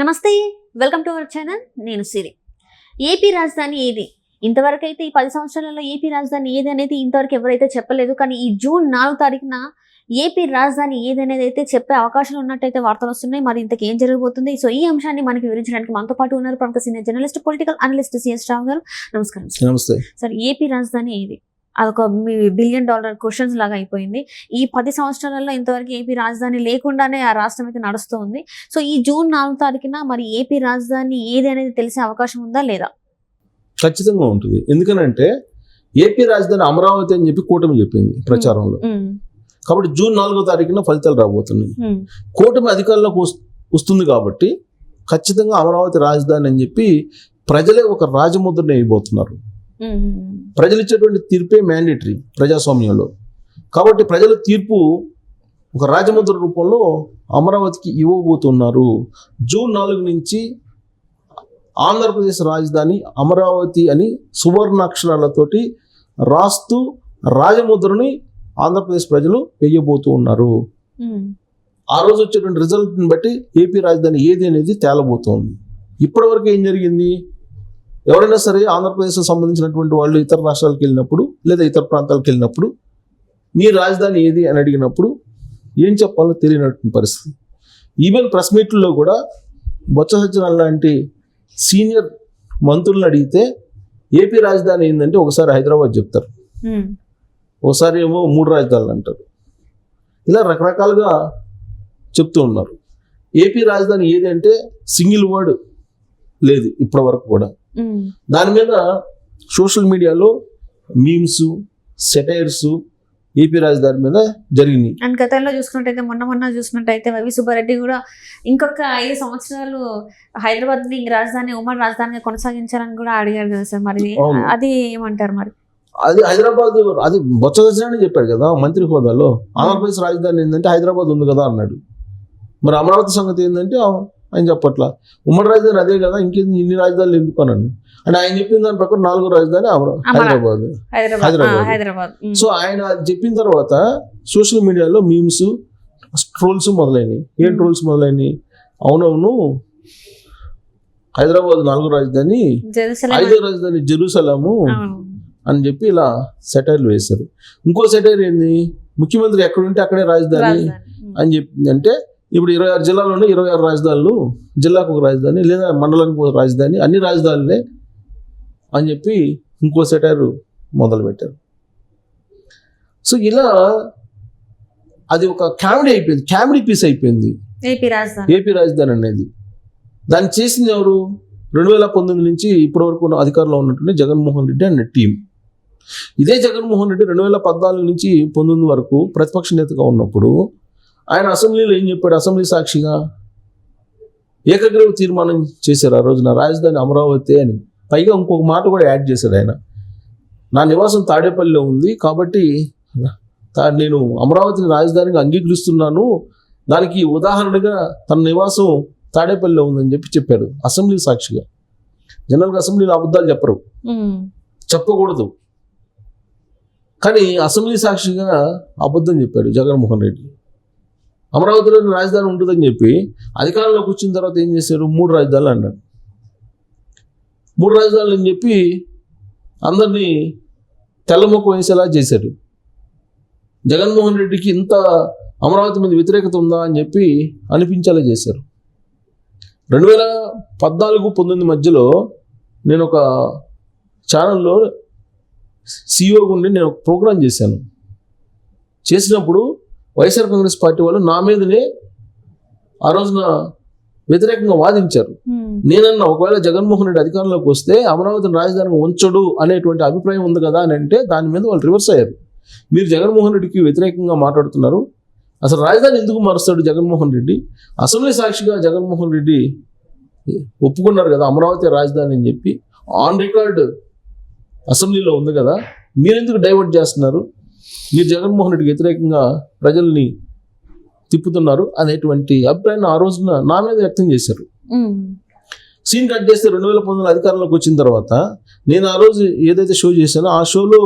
నమస్తే, welcome to our channel. నేను సిరి. AP రాజధాని ఏది? ఇంతవరకు అయితే ఈ 10 సంవత్సరాలలో ఏపీ రాజధాని ఏది అనేది ఇంతవరకు ఎవరైతే చెప్పలేదు. కానీ ఈ జూన్ 4 తారీఖున ఏపీ రాజధాని ఏది అనేది అయితే చెప్పే అవకాశాలు ఉన్నట్టయితే వార్తలు వస్తున్నాయి. మరి ఇంతకు ఏం జరగబోతుంది? సో ఈ అంశాన్ని మనకి వివరించడానికి మనతో పాటు ఉన్నారు ప్రముఖ senior journalist, political analyst CS Rao garu. నమస్కారం. నమస్తే సార్, ఏపీ రాజధాని ఏది? అదొక $1 బిలియన్ క్వశ్చన్స్ లాగా అయిపోయింది. ఈ 10 సంవత్సరాలలో ఇంతవరకు ఏపీ రాజధాని లేకుండానే ఆ రాష్ట్రం అయితే నడుస్తూ ఉంది. సో ఈ జూన్ 4 తారీఖున మరి ఏపీ రాజధాని ఏది అనేది తెలిసే అవకాశం ఉందా లేదా? ఖచ్చితంగా ఉంటుంది. ఎందుకనంటే ఏపీ రాజధాని అమరావతి అని చెప్పి కూటమి చెప్పింది ప్రచారంలో. కాబట్టి జూన్ 4వ తారీఖున ఫలితాలు రాబోతున్నాయి. కూటమి అధికారంలోకి వస్తుంది కాబట్టి ఖచ్చితంగా అమరావతి రాజధాని అని చెప్పి ప్రజలే ఒక రాజముద్రని వేయబోతున్నారు. ప్రజలు ఇచ్చేటువంటి తీర్పే మ్యాండేటరీ ప్రజాస్వామ్యంలో. కాబట్టి ప్రజల తీర్పు ఒక రాజముద్ర రూపంలో అమరావతికి ఇవ్వబోతున్నారు. జూన్ 4 నుంచి ఆంధ్రప్రదేశ్ రాజధాని అమరావతి అని సువర్ణాక్షరాలతోటి రాస్తూ రాజముద్రని ఆంధ్రప్రదేశ్ ప్రజలు వేయబోతూ ఉన్నారు. ఆ రోజు వచ్చేటువంటి రిజల్ట్ని బట్టి ఏపీ రాజధాని ఏది అనేది తేలబోతోంది. ఇప్పటివరకు ఏం జరిగింది? ఎవరైనా సరే ఆంధ్రప్రదేశ్కి సంబంధించినటువంటి వాళ్ళు ఇతర రాష్ట్రాలకు వెళ్ళినప్పుడు లేదా ఇతర ప్రాంతాలకు వెళ్ళినప్పుడు మీ రాజధాని ఏది అని అడిగినప్పుడు ఏం చెప్పాలో తెలియనటువంటి పరిస్థితి. ఈవెన్ ప్రెస్ మీట్లలో కూడా బొత్స సత్యనారాయణ లాంటి సీనియర్ మంత్రులను అడిగితే ఏపీ రాజధాని ఏంటంటే ఒకసారి హైదరాబాద్ చెప్తారు, ఒకసారి ఏమో 3 రాజధానులు అంటారు. ఇలా రకరకాలుగా చెప్తూ ఉన్నారు. ఏపీ రాజధాని ఏది అంటే సింగిల్ వర్డ్ లేదు ఇప్పటి వరకు కూడా. దాని మీద సోషల్ మీడియాలో మీమ్స్, సెటైర్స్ ఏపీ రాజధాని మీద జరిగింది. అండ్ గతంలో చూసుకున్నట్టయితే మొన్న చూసుకున్నట్టయితే వైవి సుబ్బారెడ్డి కూడా ఇంకొక 5 సంవత్సరాలు హైదరాబాద్ ని రాజధాని, ఉమ్మడి రాజధానిగా కొనసాగించాలని కూడా అడిగారు కదా సార్. మరి అది ఏమంటారు? మరి అది హైదరాబాద్, అది బొత్స సత్యనారాయణ చెప్పాడు కదా మంత్రి హోదాలో, ఆంధ్రప్రదేశ్ రాజధాని ఏంటంటే హైదరాబాద్ ఉంది కదా అన్నాడు. మరి అమరావతి సంగతి ఏంటంటే ఆయన చెప్పట్లా. ఉమ్మడి రాజధాని అదే కదా, ఇంకేంది ఇన్ని రాజధానులు ఎందుకు అన్నాను. అంటే ఆయన చెప్పిన దాని ప్రకారం 4వ రాజధాని హైదరాబాద్. సో ఆయన చెప్పిన తర్వాత సోషల్ మీడియాలో మీమ్స్, ట్రోల్స్ మొదలైనవి. ఏం ట్రోల్స్ మొదలైనవి? అవునవును, హైదరాబాద్ 4వ రాజధాని, 5వ రాజధాని జెరూసలేము అని చెప్పి ఇలా సెటైర్లు వేశారు. ఇంకో సెటైర్ ఏంది? ముఖ్యమంత్రి ఎక్కడుంటే అక్కడే రాజధాని అని చెప్పింది. అంటే ఇప్పుడు 26 జిల్లాలు ఉన్నాయి, 26 రాజధానులు, జిల్లాకు ఒక రాజధాని లేదా మండలానికి ఒక రాజధాని, అన్ని రాజధానులే అని చెప్పి ఇంకో సెటైర్ మొదలుపెట్టారు. సో ఇలా అది ఒక కామెడీ అయిపోయింది, కామెడీ పీస్ అయిపోయింది ఏపీ రాజధాని అనేది. దాన్ని చేసింది ఎవరు? 2019 నుంచి ఇప్పటి వరకు అధికారంలో ఉన్నటువంటి జగన్మోహన్ రెడ్డి అండ్ టీం. ఇదే జగన్మోహన్ రెడ్డి 2014 నుంచి 19 వరకు ప్రతిపక్ష నేతగా ఉన్నప్పుడు ఆయన అసెంబ్లీలో ఏం చెప్పాడు? అసెంబ్లీ సాక్షిగా ఏకగ్రీవ తీర్మానం చేశారు ఆ రోజున, రాజధాని అమరావతి అని. పైగా ఇంకొక మాట కూడా యాడ్ చేశాడు ఆయన, నా నివాసం తాడేపల్లిలో ఉంది కాబట్టి నేను అమరావతిని రాజధానిగా అంగీకరిస్తున్నాను, దానికి ఉదాహరణగా తన నివాసం తాడేపల్లిలో ఉందని చెప్పారు అసెంబ్లీ సాక్షిగా. జనరల్గా అసెంబ్లీలో అబద్ధాలు చెప్పకూడదు, కానీ అసెంబ్లీ సాక్షిగా అబద్ధం చెప్పాడు జగన్మోహన్ రెడ్డి. అమరావతిలో రాజధాని ఉంటుందని చెప్పి అధికారంలోకి వచ్చిన తర్వాత ఏం చేశారు? 3 రాజధానులు అన్నాడు. 3 రాజధానులు అని చెప్పి అందరినీ తెల్లముఖం వేసేలా చేశాడు. జగన్మోహన్ రెడ్డికి ఇంత అమరావతి మీద వ్యతిరేకత ఉందా అని చెప్పి అనిపించేలా చేశారు. 2014-19 మధ్యలో నేను ఒక ఛానల్లో CEO ఉండి నేను ఒక ప్రోగ్రాం చేశాను. చేసినప్పుడు వైఎస్ఆర్ కాంగ్రెస్ పార్టీ వాళ్ళు నా మీదనే ఆ రోజున వ్యతిరేకంగా వాదించారు. నేనన్నా ఒకవేళ జగన్మోహన్ రెడ్డి అధికారంలోకి వస్తే అమరావతిని రాజధానిగా ఉంచడు అనేటువంటి అభిప్రాయం ఉంది కదా అని అంటే దాని మీద వాళ్ళు రివర్స్ అయ్యారు. మీరు జగన్మోహన్ రెడ్డికి వ్యతిరేకంగా మాట్లాడుతున్నారు, అసలు రాజధాని ఎందుకు మారుస్తాడు జగన్మోహన్ రెడ్డి? అసెంబ్లీ సాక్షిగా జగన్మోహన్ రెడ్డి ఒప్పుకున్నారు కదా అమరావతి రాజధాని అని చెప్పి, ఆన్ రికార్డ్ అసెంబ్లీలో ఉంది కదా, మీరెందుకు డైవర్ట్ చేస్తున్నారు? మీరు జగన్మోహన్ రెడ్డికి వ్యతిరేకంగా ప్రజల్ని తిప్పుతున్నారు అనేటువంటి అభిప్రాయాన్ని ఆ రోజున నా మీద వ్యక్తం చేశారు. సీన్ కట్ చేస్తే 2019 అధికారంలోకి వచ్చిన తర్వాత నేను ఆ రోజు ఏదైతే షో చేశానో ఆ షోలో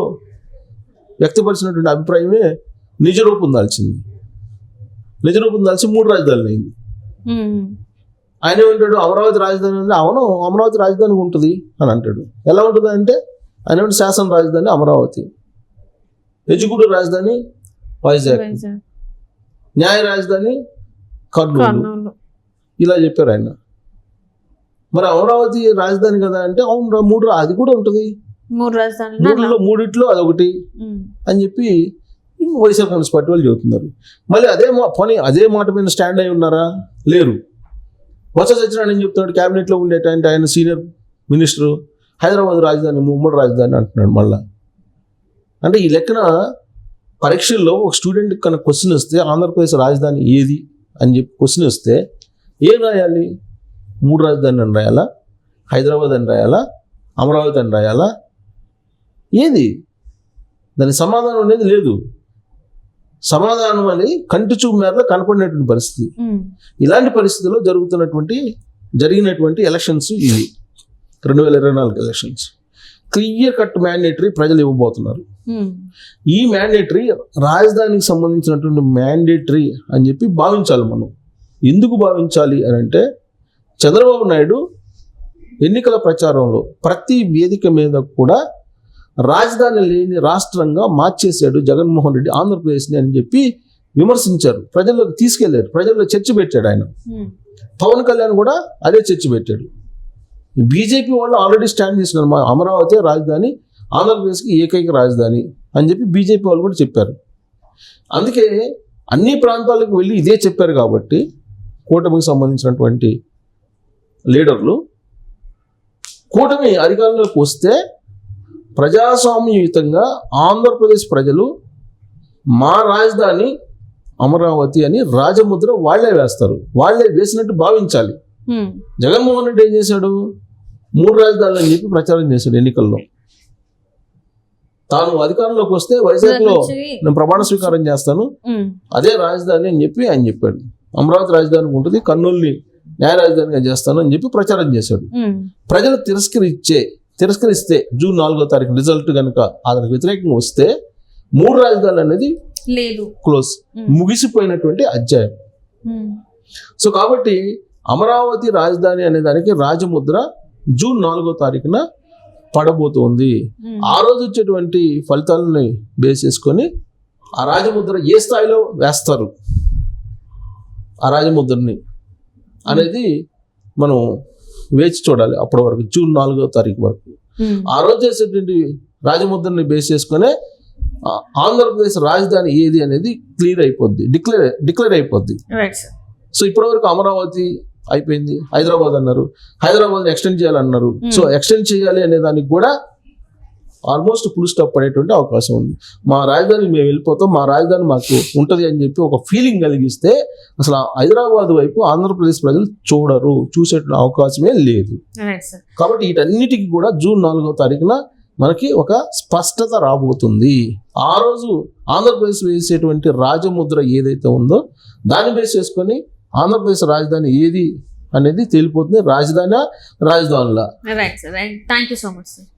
వ్యక్తపరిచినటువంటి అభిప్రాయమే నిజరూపం దాల్చింది. 3 రాజధానులు అయింది. ఆయన ఏమంటాడు, అమరావతి రాజధాని ఉంది. అవును, అమరావతి రాజధాని ఉంటుంది అని అంటాడు. ఎలా ఉంటుంది అంటే ఆయన ఏమంటే శాసన రాజధాని అమరావతి, ఎగ్జిక్యూటివ్ రాజధాని వైజాగ్, న్యాయ రాజధాని కర్నూలు, ఇలా చెప్పారు ఆయన. మరి అమరావతి రాజధాని కదా అంటే అవును మూడు, అది కూడా ఉంటుంది, మూడిట్లో అదొకటి అని చెప్పి వైఎస్ఆర్ కాంగ్రెస్ పార్టీ వాళ్ళు చెబుతున్నారు. మళ్ళీ అదే మాట మీద స్టాండ్ అయి ఉన్నారా? లేరు. బొత్స సత్యనారాయణ ఏం చెప్తున్నాడు, క్యాబినెట్లో ఉండేటంటే ఆయన సీనియర్ మినిస్టరు హైదరాబాద్ రాజధాని, ఉమ్మడి రాజధాని అంటున్నాడు మళ్ళా. అంటే ఈ లెక్కన పరీక్షల్లో ఒక స్టూడెంట్ కనుక క్వశ్చన్ వస్తే ఆంధ్రప్రదేశ్ రాజధాని ఏది అని చెప్పి క్వశ్చన్ వస్తే ఏం రాయాలి? 3 రాజధాని అని రాయాలా, హైదరాబాద్ అని రాయాలా, అమరావతి అని రాయాలా? ఏది దాని సమాధానం అనేది లేదు. సమాధానం అనేది కంటి చూపు మేరలో కనపడినటువంటి పరిస్థితి. ఇలాంటి పరిస్థితుల్లో జరిగినటువంటి ఎలక్షన్స్ ఇవి 2024 ఎలక్షన్స్. క్లియర్ కట్ మ్యాండేటరీ ప్రజలు ఇవ్వబోతున్నారు. ఈ మ్యాండేటరీ రాజధానికి సంబంధించినటువంటి మ్యాండేటరీ అని చెప్పి భావించాలి మనం. ఎందుకు భావించాలి అని అంటే చంద్రబాబు నాయుడు ఎన్నికల ప్రచారంలో ప్రతి వేదిక మీద కూడా రాజధాని లేని రాష్ట్రంగా మార్చేశాడు జగన్మోహన్ రెడ్డి ఆంధ్రప్రదేశ్ని అని చెప్పి విమర్శించారు. ప్రజల్లోకి తీసుకెళ్లారు, ప్రజల్లో చర్చ పెట్టాడు ఆయన. పవన్ కళ్యాణ్ కూడా అదే చర్చ పెట్టాడు. బీజేపీ వాళ్ళు ఆల్రెడీ స్టాండ్ చేసినారు, మా అమరావతి రాజధాని, ఆంధ్రప్రదేశ్కి ఏకైక రాజధాని అని చెప్పి బీజేపీ వాళ్ళు కూడా చెప్పారు. అందుకే అన్ని ప్రాంతాలకు వెళ్ళి ఇదే చెప్పారు కాబట్టి కూటమికి సంబంధించినటువంటి లీడర్లు కూటమి అధికారంలోకి వస్తే ప్రజాస్వామ్యయుతంగా ఆంధ్రప్రదేశ్ ప్రజలు మా రాజధాని అమరావతి అని రాజముద్ర వాళ్లే వేస్తారు, వాళ్లే వేసినట్టు భావించాలి. జగన్మోహన్ రెడ్డి ఏం చేశాడు? 3 రాజధానులు అని చెప్పి ప్రచారం చేశాడు ఎన్నికల్లో. తాను అధికారంలోకి వస్తే వైజాగ్లో నేను ప్రమాణ స్వీకారం చేస్తాను, అదే రాజధాని అని చెప్పి ఆయన చెప్పాడు. అమరావతి రాజధాని ఉంటుంది, కర్నూలుని న్యాయ రాజధానిగా చేస్తాను అని చెప్పి ప్రచారం చేశాడు. ప్రజలు తిరస్కరిస్తే జూన్ 4వ తారీఖు రిజల్ట్ కనుక అతనికి వ్యతిరేకంగా వస్తే 3 రాజధానులు అనేది లేదు, క్లోజ్, ముగిసిపోయినటువంటి అధ్యాయం. సో కాబట్టి అమరావతి రాజధాని అనే దానికి రాజముద్ర జూన్ 4వ తారీఖున పడబోతోంది. ఆ రోజు వచ్చేటువంటి ఫలితాలని బేస్ చేసుకొని ఆ రాజముద్ర ఏ స్థాయిలో వేస్తారు, ఆ రాజముద్రని అనేది మనం వేచి చూడాలి. అప్పటి వరకు జూన్ 4వ తారీఖు వరకు ఆ రోజు చేసేటువంటి రాజముద్రని బేస్ చేసుకునే ఆంధ్రప్రదేశ్ రాజధాని ఏది అనేది క్లియర్ అయిపోద్ది, డిక్లేర్ అయిపోద్ది. సో ఇప్పటివరకు అమరావతి అయిపోయింది, హైదరాబాద్ అన్నారు, హైదరాబాద్ ఎక్స్టెండ్ చేయాలన్నారు. సో ఎక్స్టెండ్ చేయాలి అనే దానికి కూడా ఆల్మోస్ట్ ఫుల్ స్టాప్ పడేటువంటి అవకాశం ఉంది. మా రాజధాని మేము వెళ్ళిపోతాం, మా రాజధాని మాకు ఉంటుంది అని చెప్పి ఒక ఫీలింగ్ కలిగిస్తే అసలు హైదరాబాద్ వైపు ఆంధ్రప్రదేశ్ ప్రజలు చూసే అవకాశమే లేదు. కాబట్టి వీటన్నిటికీ కూడా జూన్ 4వ తారీఖున మనకి ఒక స్పష్టత రాబోతుంది. ఆ రోజు ఆంధ్రప్రదేశ్ వేసేటువంటి రాజముద్ర ఏదైతే ఉందో దాన్ని బేస్ చేసుకొని ఆంధ్రప్రదేశ్ రాజధాని ఏది అనేది తేలిపోతుంది. రాజధానిలా. Right sir, thank you so much sir.